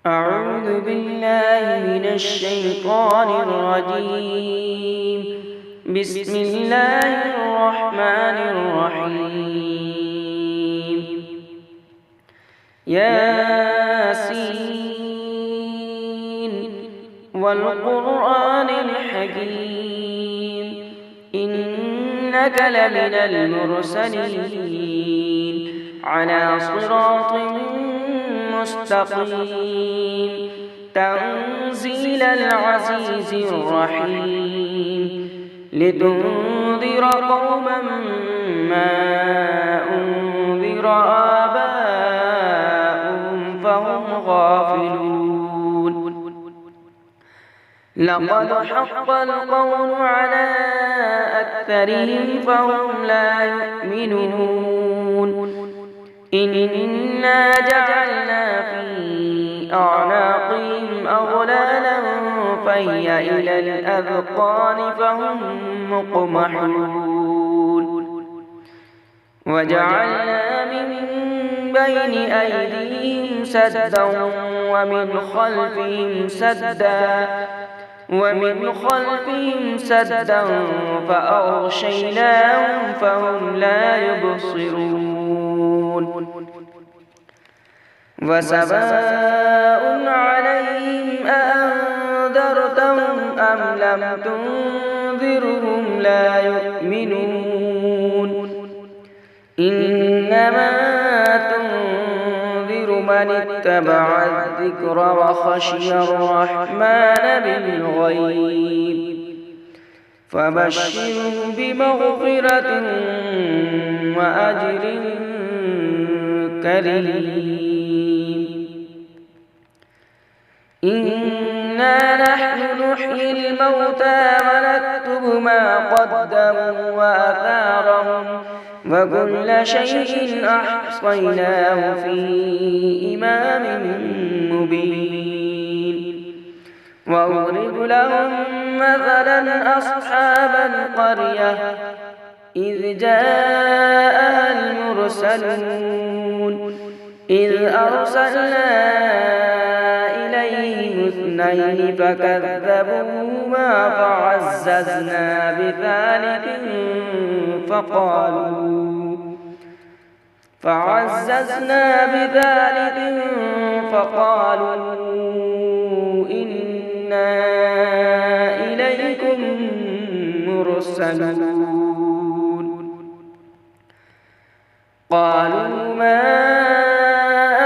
أعوذ بالله من الشيطان الرجيم. بسم الله الرحمن الرحيم. ياسين والقرآن الحكيم إنك لمن المرسلين على صراط مستقيم تنزيل العزيز الرحيم لتنذر قوما ما أنذر آباؤهم فهم غافلون. لقد حق القول على أكثرهم فهم لا يؤمنون. إنا جعلنا في أعناقهم أغلالا فهي إلى الأذقان فهم مقمحون. وجعلنا من بين أيديهم سدا ومن خلفهم سدا فأغشيناهم فهم لا يبصرون. وسواء عليهم أأنذرتهم أم لم تنذرهم لا يؤمنون. إنما تنذر من اتبع الذكر وخشي الرحمن بالغيب فبشره بمغفرة وأجر كريم. إنا نحن نحيي الموتى ونكتب ما قدموا وآثارهم وكل شيء أحصيناه في إمام مبين. واضرب لهم مثلا أصحاب القرية إذ جاءها المرسلون إذ أرسلنا إليهم اثنين فكذبوهما فعززنا بثالث فقالوا إنا إليكم مرسلون. قالوا ما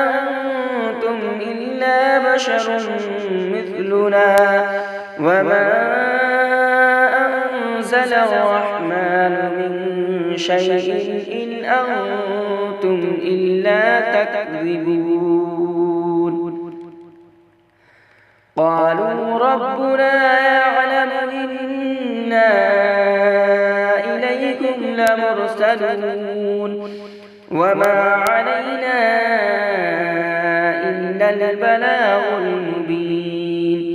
أنتم إلا بشر مثلنا وما أنزل الرحمن من شيء إن أنتم إلا تكذبون. قالوا ربنا يعلم إنا إليكم لمرسلون وما علينا إلا البلاغ المبين.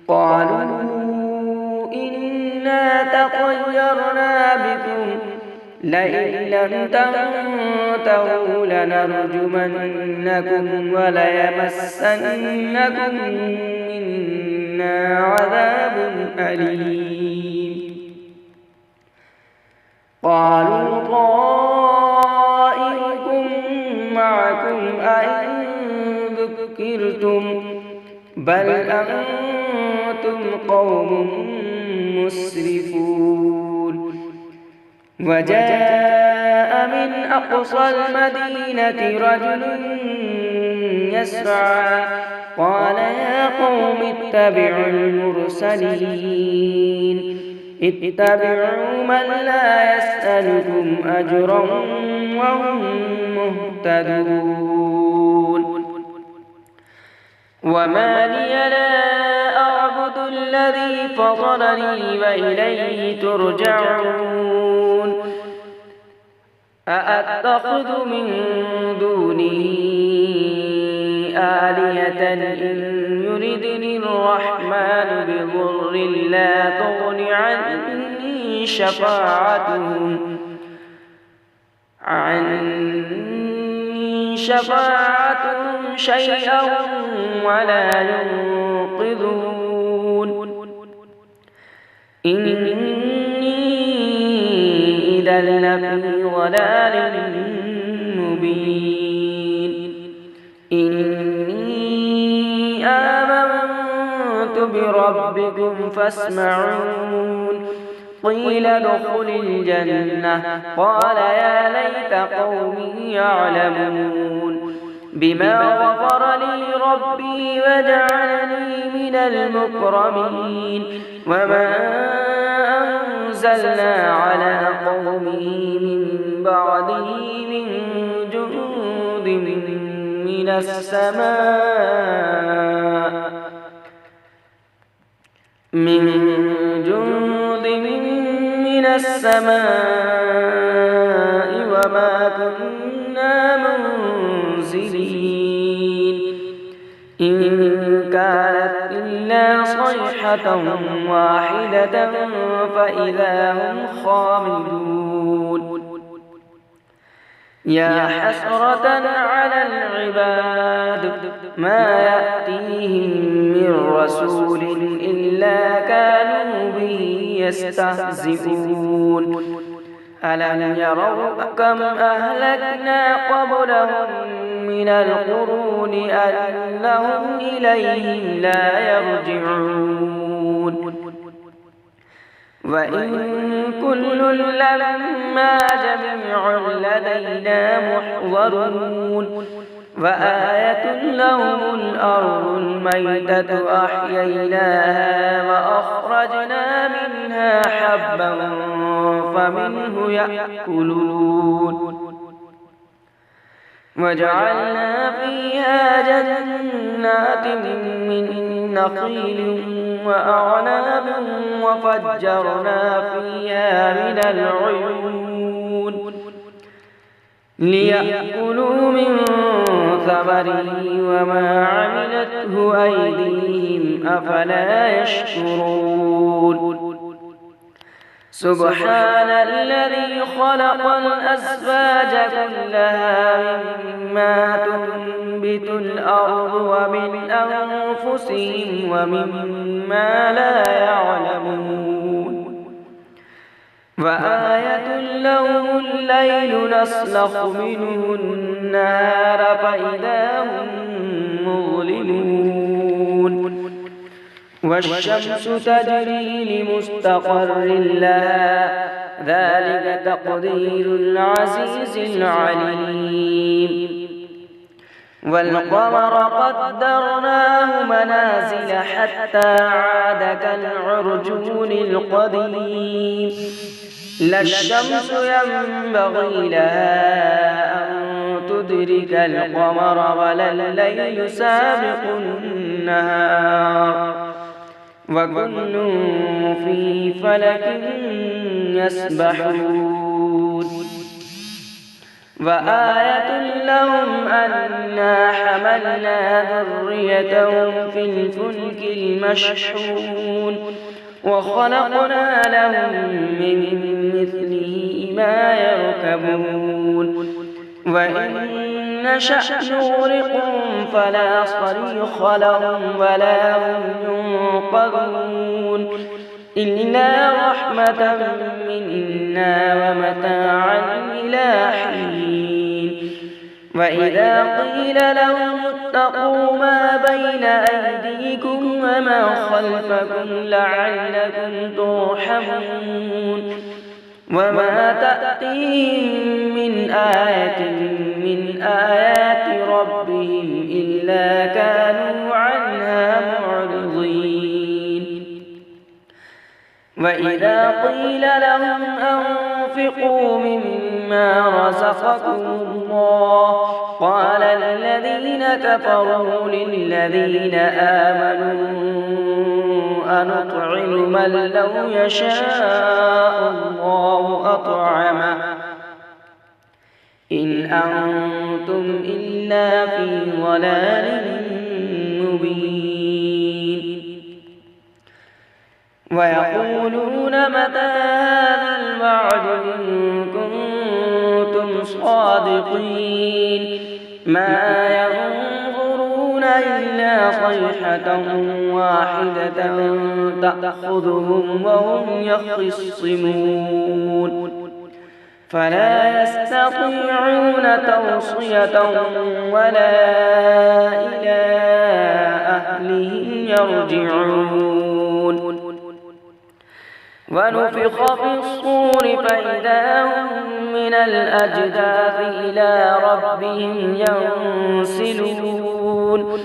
قالوا إنا تطيرنا بكم لئن لم تنتهوا لنرجمنكم وليمسنكم منا عذاب أليم. قالوا طائركم معكم أئن ذكرتم بل أنتم قوم مسرفون. وجاء من أقصى المدينة رجل يسعى قال يا قوم اتبعوا المرسلين اتبعوا من لا يسألكم أجرا وهم مهتدون. وما لي لا أعبد الذي فطرني وإليه ترجعون. أأتخذ من دونه آلهة إن يردني الرحمن بضر لا تغن عني شفاعتهم شفاعتهم شيئا ولا ينقذون إني إذا لفي ضلال مبين إني آمنت بربكم فاسمعون قيل ادخل الجنة قال يا ليت قومي يعلمون بما غفر لي ربي وجعلني من المكرمين وما أنزلنا على قومه من بعده من جند من السماء وما كنا منزلين إن كانت إلا صيحة واحدة فإذا هم خامدون يا حسرة على العباد ما يأتيهم من رسول إلا كانوا به يستهزئون ألم يروا كم أهلكنا قبلهم من القرون أنهم إليهم لا يرجعون وإن كل لما جميع لدينا محضرون وآية لهم الأرض الميتة أحييناها وأخرجنا منها حبا فمنه يأكلون وجعلنا فيها جنات من نخيل وأعناب وفجرنا فيها من العيون ليأكلوا من ثمره وما عملته أيديهم أفلا يشكرون سبحان الذي خلق الأزواج كلها مما تنبت الأرض ومن أنفسهم ومما لا يعلمون وآية لهم الليل نسلخ منه النهار فإذا هم مظلمون والشمس تجري لمستقر لها ذلك تقدير العزيز العليم والقمر قدرناه منازل حتى عاد كالعرجون القديم لا الشمس ينبغي لها أن تدرك القمر ولا الليل سابق النهار وكل في فلك يسبحون وآية لهم أنا حملنا ذريتهم في الفلك المشحون وخلقنا لهم من مثله ما يركبون وإن نشأ نغرقهم فلا صريخ لهم ولا هم ينقذون إلا رحمة منا ومتاعا إلى حين وإذا قيل لهم اتقوا ما بين أيديكم وما خلفكم لعلكم ترحمون وما تأتيهم من آية من آيات ربهم إلا كانوا عنها معرضين وإذا قيل لهم أنفقوا مما رزقكم الله قال الذين كفروا للذين آمنوا أنطعم من لو يشاء الله أطعمه إن أنتم إلا في ضلال مبين ويقولون متى هذا الوعد إن كنتم صادقين ما ينظرون إلا صيحة واحدة تأخذهم وهم يخصمون فلا يستطيعون توصية ولا إلى أهلهم يرجعون ونفخ في الصور فإذا هم من الأجداث إلى ربهم ينسلون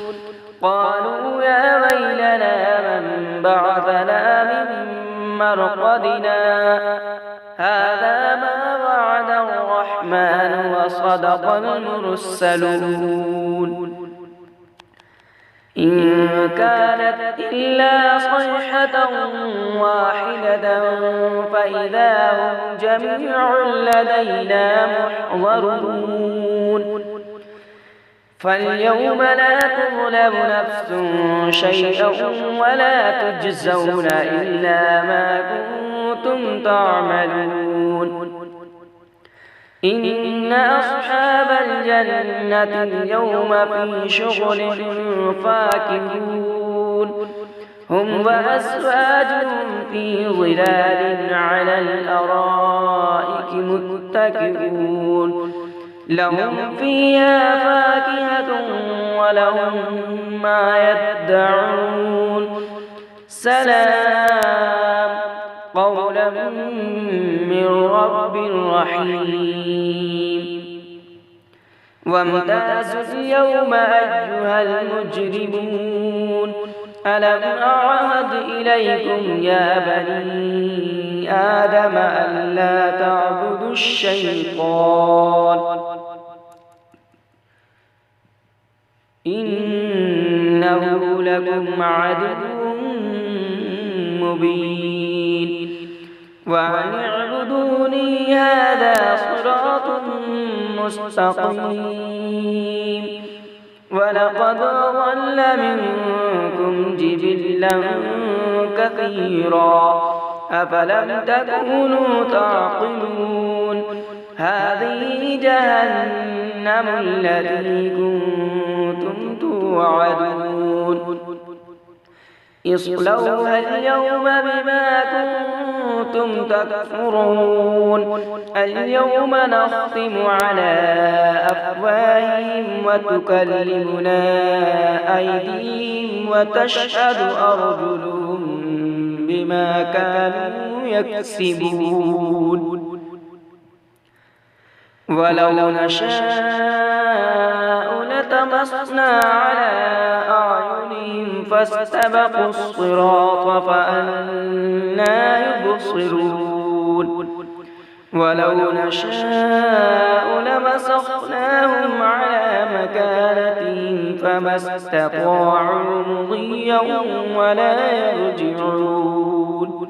قالوا يا ويلنا من بعثنا من مرقدنا هذا ما وعد الرحمن وصدق المرسلون إن كانت إلا صيحة واحدة فإذا هم جميع لدينا محضرون فاليوم لا تظلم نفس شيئا ولا تجزون إلا ما كنتم تعملون إن أصحاب الجنة اليوم في شغل فاكهون هم وأزواجهم في ظلال على الأرائك متكئون لهم فيها فاكهة ولهم ما يدعون سلام قولا من رب رحيم وامتازوا اليوم أيها المجرمون ألم أعهد إليكم يا بني آدم ألا تعبدوا الشيطان إنه لكم عدو مبين وأن اعبدوني هذا صراط مستقيم ولقد ضل منكم جبلا كثيرا أفلم تكونوا تعقلون هذه جهنم التي كنتم توعدون اصلوها اليوم بما كنتم تكفرون اليوم نختم على أفواههم وتكلمنا أيديهم وتشهد أرجلهم بما كانوا يكسبون ولو نشاء لطمسنا على أعينهم فاستبقوا الصراط فأنى يبصرون ولو نشاء لمسخناهم على مكانتهم فما استطاعوا مضيا ولا يرجعون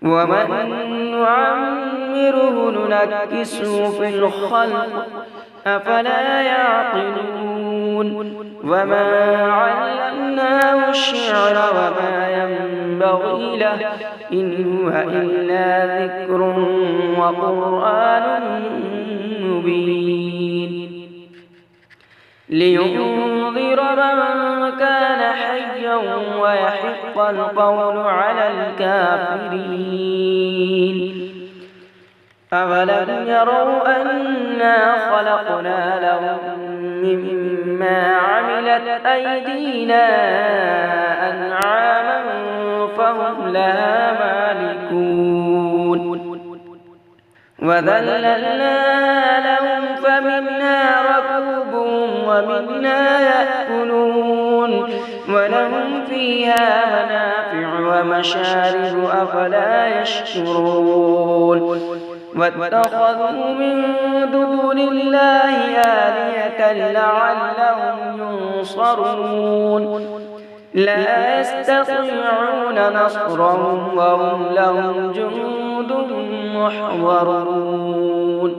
ومن نعمره ننكسه في الخلق أفلا يعقلون وما علمناه الشعر وما ينبغي له إن هو إلا ذكر وقرآن مبين لينذر من كان حيا ويحق القول على الكافرين أولم يروا أنا خلقنا لهم مما عملت أيدينا أنعاما فهم لها مالكون وذللنا لهم فمنها ركوبهم ومنها يأكلون ولهم فيها منافع ومشارب أفلا يشكرون واتخذوا من دون الله آلهة لعلهم ينصرون لا يستطيعون نصرهم وهم لهم جند محضرون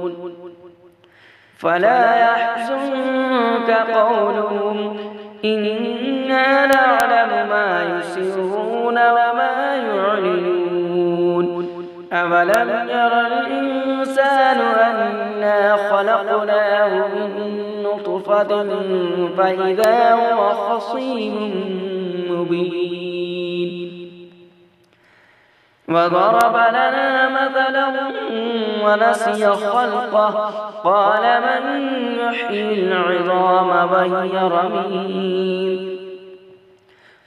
فلا يحزنك قولهم إنا نعلم ما يسرون وما يعلنون أولم ير الإنسان أنا خلقناه من غرفة فإذا هو خصيم مبين وضرب لنا مثلا ونسي خلقه قال من يحيي العظام وهي رميم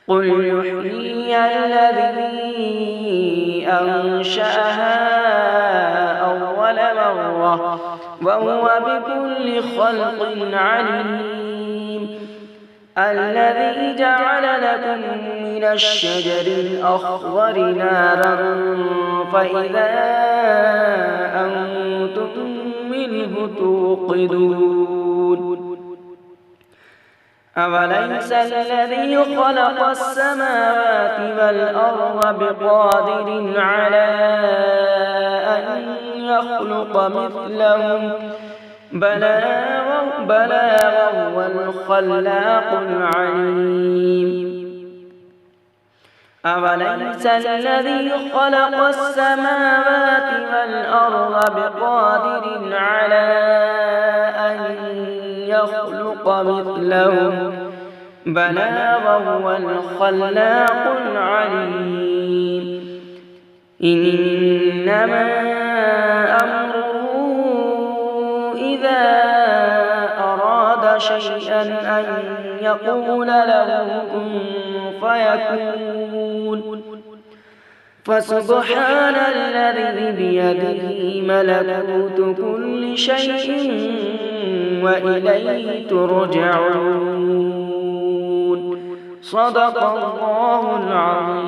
قل يحييها الذي أنشأها أول مرة وهو بكل خلق عليم الذي جعل لكم من الشجر الأخضر نارا فإذا أنتم منه توقدون أوليس الذي خلق السماوات والأرض بقادر على أن يخلق مثلهم بلى وهو الخلاق العليم أوليس الذي خلق السماوات والأرض بقادر على أن يخلق مثلهم بلى وهو الخلاق العليم إنما أمره إذا أراد شيئا أن يقول له كن فيكون فسبحان الذي بيده ملكوت كل شيء وإليه ترجعون صدق الله العظيم.